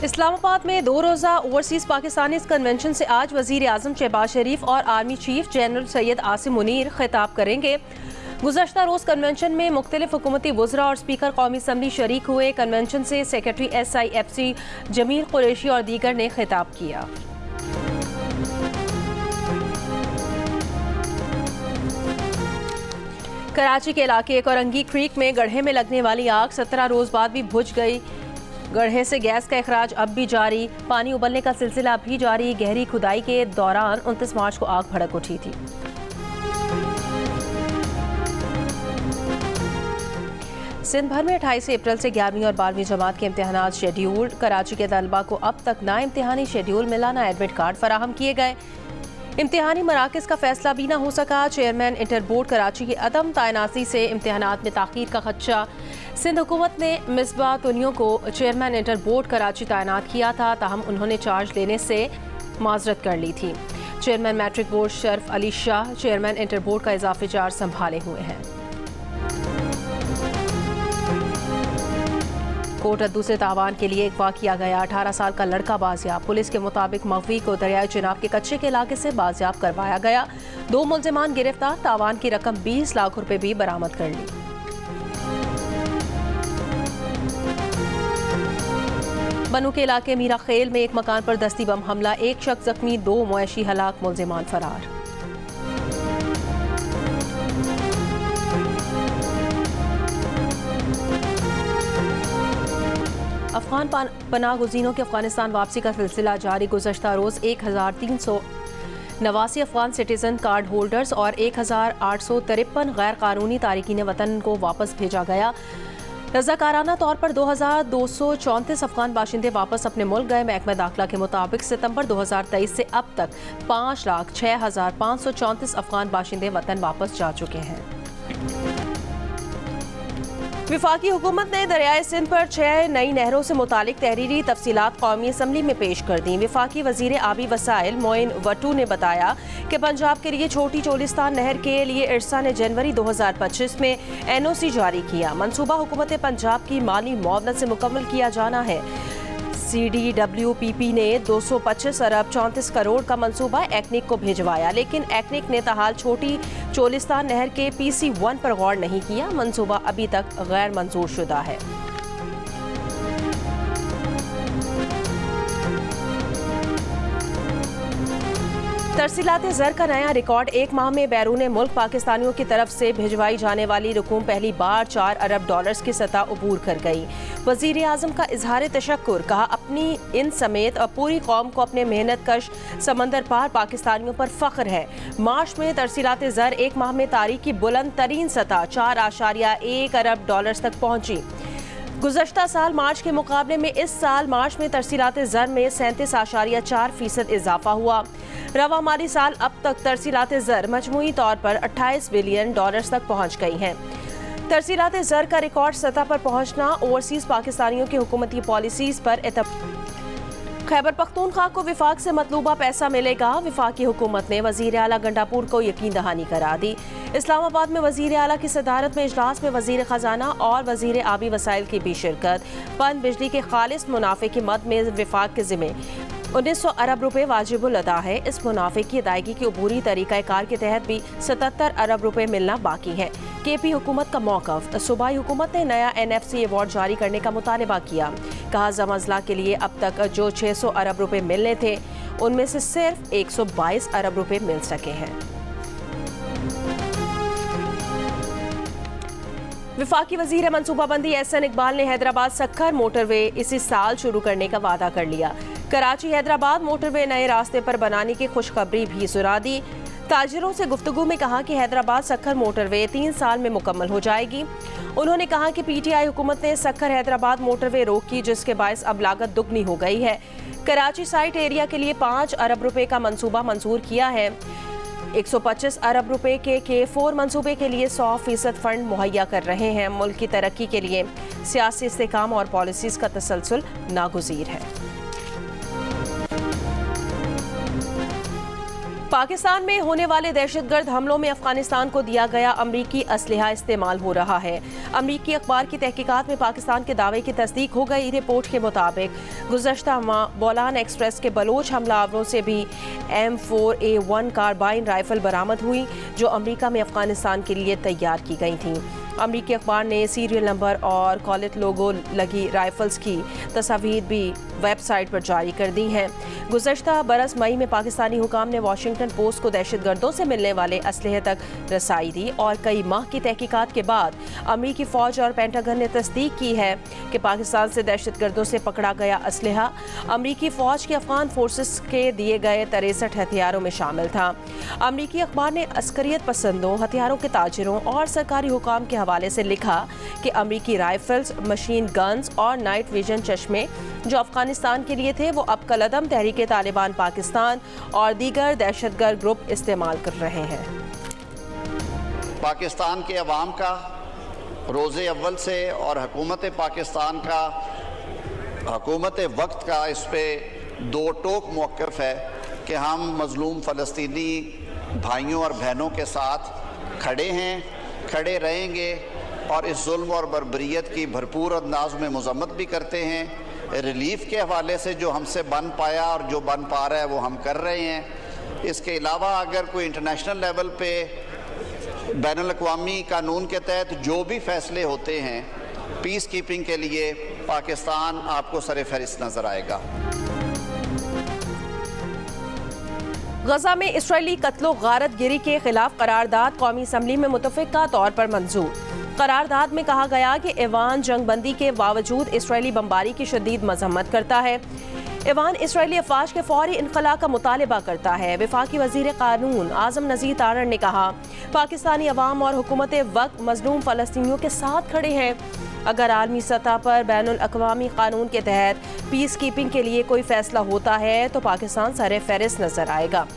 इस्लामाबाद में 2 रोज़ा overseas Pakistanis convention से आज वज़ीर आज़म शहबाज शरीफ और army chief general Syed Asim Munir खिताब करेंगे। गुज़श्ता रोज़ कन्वेंशन में मुख्तलिफ हुकूमती वज़रा और स्पीकर कौमी असम्बली शरीक हुए। कन्वेंशन से सेक्रेटरी SIFC जमील कुरैशी और दीगर ने खिताब किया। कराची के इलाके कोरंगी क्रीक में गड्ढे में लगने वाली आग 17 रोज़ बाद भी बुझ गई। गड्ढे से गैस का अखराज अब भी जारी, पानी उबलने का सिलसिला भी जारी। गहरी खुदाई के दौरान 29 मार्च को आग भड़क उठी थी। सिंध भर में 28 अप्रैल से 11वीं और 12वीं जमात के इम्तिहानात शेड्यूल्ड। कराची के तलबा को अब तक ना इम्तिहानी शेड्यूल मिला, ना एडमिट कार्ड फराहम किए गए। इम्तिहानी मराकज़ का फैसला भी ना हो सका। चेयरमैन इंटर बोर्ड कराची की अदम तैनाती से इम्तिहानात में ताख़ीर का खदशा। सिंध हुकूमत ने मिसबाह तुनियों को चेयरमैन इंटर बोर्ड कराची तैनात किया था, ताहम उन्होंने चार्ज लेने से माजरत कर ली थी। Chairman matric board Sharf Ali Shah chairman inter board का इजाफी चार्ज संभाले हुए हैं। कोटद्दू से तावान के लिए अगवा किया गया 18 साल का लड़का बाजियाब। पुलिस के मुताबिक मगवी को दरियाई चिनाब के कच्चे के इलाके से बाजियाब करवाया गया। 2 मुलजिमान गिरफ्तार। तावान की रकम 20 लाख रुपए भी बरामद कर ली। बनू के इलाके मीरा खेल में एक मकान पर दस्ती बम हमला, 1 शख्स जख्मी, 2 मुआशी हलाक, मुलजिमान फरार। अफगान पनाह गुज़ीनों की अफगानिस्तान वापसी का सिलसिला जारी। गुज़श्ता रोज़ 1389 अफगान सिटीजन कार्ड होल्डर्स और 1853 गैर कानूनी तारिकीन वतन को वापस भेजा गया। रज़ाकाराना तौर पर 2234 अफगान बाशिंदे वापस अपने मुल्क गए। महकमा दाखिला के मुताबिक सितंबर 2023 से अब तक 5,06,534 अफगान बाशिंदे वतन वापस जा चुके हैं। विफाकी हुकूमत ने दरियाए सिंध पर 6 नई नहरों से मुतालिक तहरीरी तफसीलात कौमी असम्बली में पेश कर दी। विफाकी वजीर आबी वसाइल मोइन वटू ने बताया कि पंजाब के लिए छोटी चोलिस्तान नहर के लिए इरसा ने जनवरी 2025 में NOC जारी किया। मनसूबा हुकूमत पंजाब की माली मुआवनत से मुकम्मल किया जाना है। CDWPP ने 225 अरब 34 करोड़ का मंसूबा एक्निक को भिजवाया, लेकिन एक्निक ने ताहाल छोटी चोलिस्तान नहर के PC1 पर गौर नहीं किया। मंसूबा अभी तक गैर मंजूर शुदा है। तरसीलात ज़र का नया रिकॉर्ड। 1 माह में बैरून मुल्क पाकिस्तानियों की तरफ से भिजवाई जाने वाली रकूम पहली बार 4 अरब डॉलर्स की सतह अबूर कर गई। वज़ीर आज़म का इजहार तशक्कुर, कहा अपनी इन समेत और पूरी कौम को अपने मेहनत कश समंदर पार पाकिस्तानियों पर फ़ख्र है। मार्च में तरसीलात ज़र 1 माह में तारीख की बुलंद तरीन सतह 4.1 अरब डॉलर्स तक पहुँची। गुज़श्ता साल मार्च के मुकाबले में इस साल मार्च में तरसीलात ज़र में 37.4% इजाफा हुआ। रवा माली साल अब तक तरसीलात ज़र मजमूई तौर पर 28 बिलियन डॉलर्स तक पहुँच गई हैं। तरसीलात ज़र का रिकॉर्ड सतह पर पहुँचना ओवरसीज़ पाकिस्तानियों की हुकूमती पॉलिसीज़ पर खैबर पख्तूनख्वा को विफाक से मतलूबा पैसा मिलेगा। विफाकी हुकूमत ने वज़ीर आला गंडापुर को यकीन दहानी करा दी। इस्लामाबाद में वज़ीर आला की सदारत में इजलास में वज़ीर ख़जाना और वज़ीर आबी वसाइल की भी शिरकत। पन बिजली के खालिस मुनाफे की मद में विफाक के ज़िम्मे 1900 अरब रुपए वाजिबुल अदा है। इस मुनाफे की अदायगी के अबूरी तरीक़ाकार के तहत भी 77 अरब रुपए मिलना बाकी है। KP हुकूमत का मौक़िफ़। सूबाई हुकूमत ने नया NFC अवार्ड जारी करने का मुतालबा किया। कहा ज़म-अज़ला के लिए अब तक जो 600 अरब रुपए मिलने थे, उनमें से सिर्फ 122 अरब रुपए मिल सके हैं। विफाकी वज़ीर मनसूबाबंदी SN इकबाल ने हैदराबाद सक्खर मोटरवे इसी साल शुरू करने का वादा कर लिया। कराची हैदराबाद मोटरवे नए रास्ते पर बनाने की खुशखबरी भी सुना दी। ताजिरों से गुफ्तगू में कहा कि हैदराबाद सक्खर मोटरवे 3 साल में मुकम्मल हो जाएगी। उन्होंने कहा कि PTI हुकूमत ने सक्खर हैदराबाद मोटरवे रोकी, जिसके बायस अब लागत दुगनी हो गई है। कराची साइट एरिया के लिए 5 अरब रुपए का मंसूबा मंजूर किया है। 125 अरब रुपए के K4 मंसूबे के लिए 100% फंड मुहैया कर रहे हैं। मुल्क की तरक्की के लिए सियासी इस्तेकाम और पॉलिसीज का तसलसल नागुज़ीर है। पाकिस्तान में होने वाले दहशतगर्द हमलों में अफगानिस्तान को दिया गया अमरीकी असलहा इस्तेमाल हो रहा है। अमरीकी अखबार की तहकीकात में पाकिस्तान के दावे की तस्दीक हो गई। रिपोर्ट के मुताबिक गुज़श्ता माह बोलान एक्सप्रेस के बलोच हमलावरों से भी M4A1 कार्बाइन राइफल बरामद हुई, जो अमरीका में अफगानिस्तान के लिए तैयार की गई थी। अमरीकी अखबार ने सीरियल नंबर और कॉलेट लोगो लगी राइफल्स की तस्वीर भी वेबसाइट पर जारी कर दी हैं। गुज़श्ता बरस मई में पाकिस्तानी हुकाम ने वाशिंगटन पोस्ट को दहशतगर्दों से मिलने वाले असलहे तक रसाई दी और कई माह की तहकीकात के बाद अमरीकी फ़ौज और पेंटागन ने तस्दीक की है कि पाकिस्तान से दहशतगर्दों से पकड़ा गया असलहा अमरीकी फ़ौज के अफगान फोर्सेस के दिए गए 63 हथियारों में शामिल था। अमरीकी अखबार ने अस्करियत पसंदों, हथियारों के ताजरों और सरकारी हुकाम के हवाले से लिखा कि अमरीकी राइफल्स, मशीन गन्स और नाइट विजन चश्मे जो अफगानिस्तान के लिए थे, वो अब कलअदम तहरीक तालिबान पाकिस्तान और दीगर दहशतगर्द ग्रुप इस्तेमाल कर रहे हैं। पाकिस्तान के अवाम का रोज़े अव्वल से और हुकूमत पाकिस्तान का, हुकूमत वक्त का इस पर दो टोक मौक़िफ़ है कि हम मज़लूम फ़लस्तीनी भाइयों और बहनों के साथ खड़े हैं, खड़े रहेंगे और इस जुल्म और बर्बरियत की भरपूर अंदाज में मज़म्मत भी करते हैं। रिलीफ़ के हवाले से जो हमसे बन पाया और जो बन पा रहा है वो हम कर रहे हैं। इसके अलावा अगर कोई इंटरनेशनल लेवल पे बैनुल-अक़वामी कानून के तहत जो भी फ़ैसले होते हैं पीस कीपिंग के लिए, पाकिस्तान आपको सर-ए-फ़हरिस्त नज़र आएगा। गजा में इसराइली कत्लो गारत गिरी के खिलाफ करारदाद कौमी असम्बली में मुतफ़िक़ा तौर पर मंजूर। करारदाद में कहा गया कि ईवान जंगबंदी के बावजूद इसराइली बमबारी की शदीद मज़म्मत करता है। ईवान इसराइली अफवाज के फौरी इनखला का मुतालबा करता है। वफाकी वज़ीर क़ानून आज़म नज़ीर तारण ने कहा, पाकिस्तानी अवाम और हुकूमत वक्त मज़लूम फ़लस्तीनियों के साथ खड़े हैं। अगर आलमी सतह पर बैनुल-अक़वामी कानून के तहत पीस कीपिंग के लिए कोई फ़ैसला होता है तो पाकिस्तान सर-ए-फ़हरिस्त नज़र आएगा।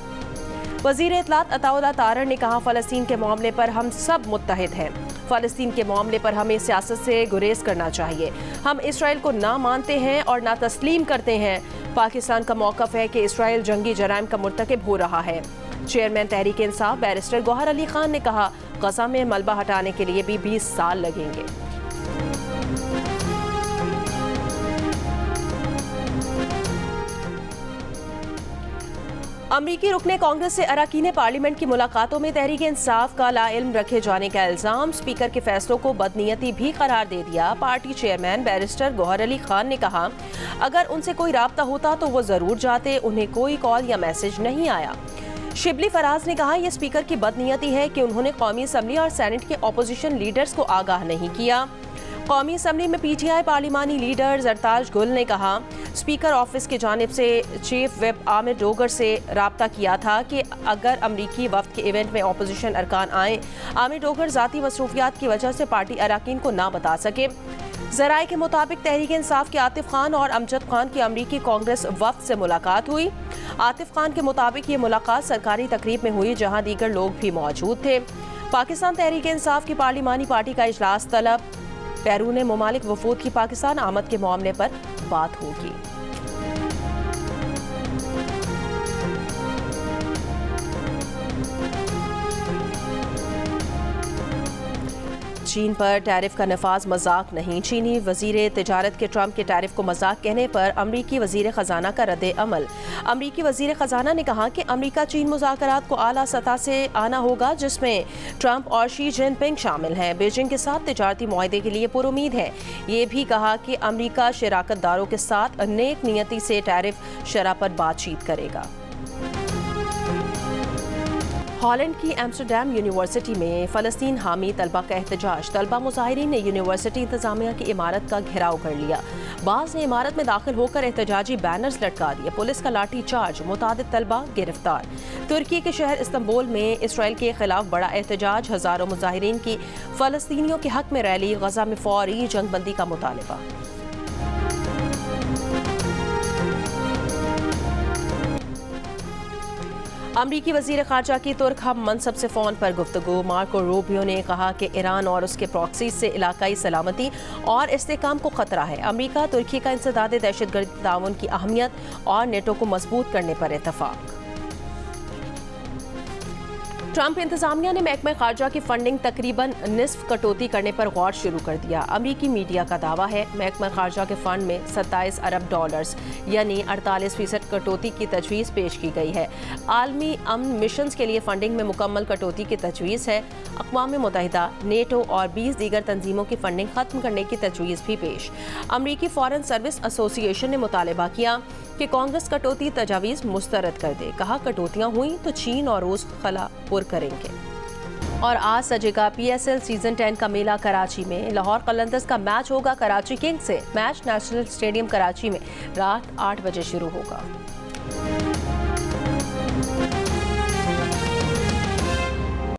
वज़ीर इत्तलात अताउल्लाह तारण ने कहा, फ़लस्तीन के मामले पर हम सब मुत्तहिद हैं। फ़लस्तीन के मामले पर हमें सियासत से गुरेज करना चाहिए। हम इसराइल को ना मानते हैं और ना तस्लीम करते हैं। पाकिस्तान का मौक़िफ़ है कि इसराइल जंगी जराइम का मुर्तकिब हो रहा है। चेयरमैन तहरीक इंसाफ बैरिस्टर गौहर अली खान ने कहा, गजा में मलबा हटाने के लिए भी 20 साल लगेंगे। अमरीकी रुकने कांग्रेस से अरकान पार्लियामेंट की मुलाकातों में तहरीक इंसाफ का लाइल्म रखे जाने का इल्ज़ाम। स्पीकर के फैसलों को बदनीयती भी करार दे दिया। Party chairman barrister Gauhar Ali Khan ने कहा, अगर उनसे कोई राब्ता होता तो वो ज़रूर जाते, उन्हें कोई कॉल या मैसेज नहीं आया। शिबली फराज ने कहा, यह स्पीकर की बदनीयती है कि उन्होंने कौमी असम्बली और सेनेट के अपोजिशन लीडर्स को आगाह नहीं किया। कौमी असम्बली में PTI पार्लिमानी लीडर जरताज गुल ने कहा, स्पीकर ऑफिस की जानिब से चीफ विप आमिर डोगर से रब्ता किया था कि अगर अमरीकी वफ्द के इवेंट में अपोजिशन अरकान आए। आमिर डोगर ज़ाती मसरूफियात की वजह से पार्टी अरकान को ना बता सके। ज़राए के मुताबिक तहरीक इंसाफ के आतिफ खान और अमजद खान की अमरीकी कांग्रेस वफ्द से मुलाकात हुई। आतिफ खान के मुताबिक ये मुलाकात सरकारी तकरीब में हुई जहाँ दीगर लोग भी मौजूद थे। पाकिस्तान तहरीक इंसाफ की पार्लिमानी पार्टी का इजलास तलब। बैरून मुमालिक वफूद की पाकिस्तान आमद के मामले पर बात होगी। चीन पर टैरिफ का नफाज मजाक नहीं। चीनी वजीर तिजारत के ट्रंप के टैरिफ को मजाक कहने पर अमरीकी वजीर ख़जाना का रद्द अमल। अमरीकी वजीर ख़जाना ने कहा कि अमरीका चीन मुज़ाकरात को आला सतह से आना होगा, जिसमें ट्रंप और शी जिनपिंग शामिल हैं। बीजिंग के साथ तिजारती मुआहदे के लिए पुरुमीद है। ये भी कहा कि अमरीका शराकतदारों के साथ नेक नियति से टैरिफ शरह पर बातचीत करेगा। हॉलैंड की एम्स्टरडैम यूनिवर्सिटी में फ़लस्तीन हामी तलबा का एहतजाज। तलबा मुजाहिरीन ने यूनिवर्सिटी इंतजामिया की इमारत का घेराव कर लिया। बाज़ ने इमारत में दाखिल होकर एहतजाजी बैनर्स लटका दिए। पुलिस का लाठी चार्ज, मुतादिद तलबा गिरफ्तार। तुर्की के शहर इस्तांबुल में इसराइल के खिलाफ बड़ा एहतजाज। हज़ारों मुजाहिरीन की फ़लस्तीनियों के हक में रैली। गजा में फौरी जंगबंदी का मुतालबा। अमरीकी वज़ीर ख़ारजा की तुर्क हम मनसब से फ़ोन पर गुफ्तगू। मार्को रूबियो ने कहा कि ईरान और उसके प्रॉक्सीज से इलाकाई सलामती और इस्तेहकाम को ख़तरा है। अमरीका तुर्की का इंसदाद दहशतगर्दी ताउन की अहमियत और नेटो को मजबूत करने पर इत्तफ़ाक़। ट्रंप इंतजामिया ने महकमा खारजा की फंडिंग तकरीबन निस्फ कटौती करने पर गौर शुरू कर दिया। अमरीकी मीडिया का दावा है महकमा खारजा के फंड में 27 अरब डॉलर्स यानी 48% कटौती की तजवीज़ पेश की गई है। आलमी अमन मिशन के लिए फंडिंग में मुकम्मल कटौती की तजवीज़ है। अक़वाम मुत्तहिदा, नेटो और 20 दीगर तंजीमों की फंडिंग खत्म करने की तजवीज़ भी पेश। अमरीकी फॉरेन सर्विस एसोसिएशन ने मुतालबा किया कि कांग्रेस कटौती तजावीज़ मुस्तरद कर दे। कहा कटौतियाँ हुई तो चीन और रूस खला पुर करेंगे। और आज सजेगा PSL सीजन 10 का मेला कराची में। लाहौर कलंदर्स का मैच होगा कराची किंग्स से। मैच नेशनल स्टेडियम कराची में रात 8 बजे शुरू होगा।